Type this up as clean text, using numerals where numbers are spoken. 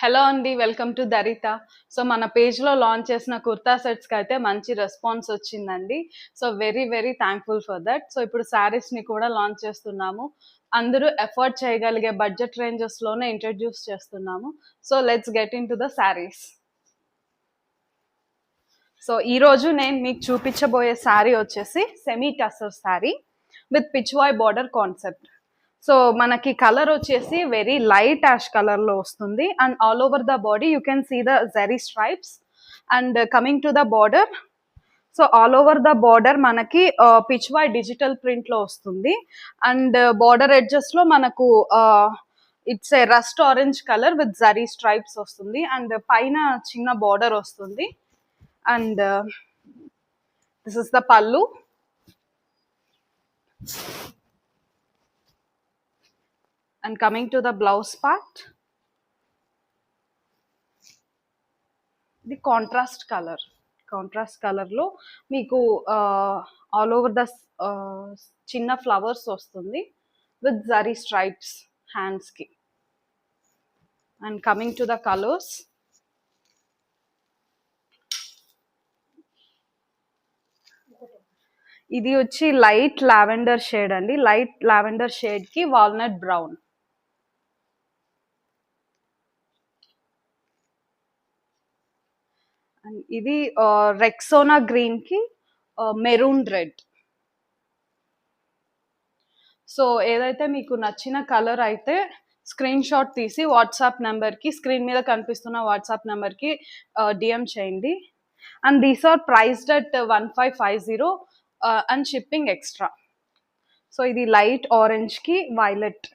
Hello అండి, welcome to దరిత. So మన పేజ్లో లాంచ్ చేసిన కుర్తా సెట్స్కి అయితే మంచి రెస్పాన్స్ వచ్చిందండి. So very very thankful for that. So ఇప్పుడు శారీస్ని కూడా లాంచ్ చేస్తున్నాము. అందరూ ఎఫర్ట్ చేయగలిగే బడ్జెట్ రేంజెస్లోనే ఇంట్రడ్యూస్ చేస్తున్నాము. So let's get into the saris. So ఈరోజు నేను మీకు చూపించబోయే శారీ వచ్చేసి semi tussar sari with pichwai border concept. So మనకి కలర్ వచ్చేసి వెరీ లైట్ యాష్ కలర్లో వస్తుంది and all over the body you can see the zari stripes. And coming to the border, so all over the border మనకి పిచ్వాయ్ డిజిటల్ ప్రింట్లో వస్తుంది. అండ్ బార్డర్ ఎడ్జెస్లో మనకు it's a rust orange colour with zari stripes వస్తుంది. And పైన చిన్న border వస్తుంది. And this is the పల్లు. And coming to the blouse part, the contrast color lo meeku all over the chinna flowers vastundi with zari stripes hands ki. And coming to the colors, ఇది వచ్చి light lavender shade అండి. Light lavender shade కి walnut brown. And ఇది Rexona green కి maroon red. So ఏదైతే మీకు నచ్చిన colour అయితే స్క్రీన్ షాట్ తీసి వాట్సాప్ నెంబర్కి, స్క్రీన్ మీద కనిపిస్తున్న వాట్సాప్ నెంబర్కి డిఎం చేయండి. And these are priced at 1550 and shipping extra. So ఇది లైట్ ఆరెంజ్కి వైలెట్.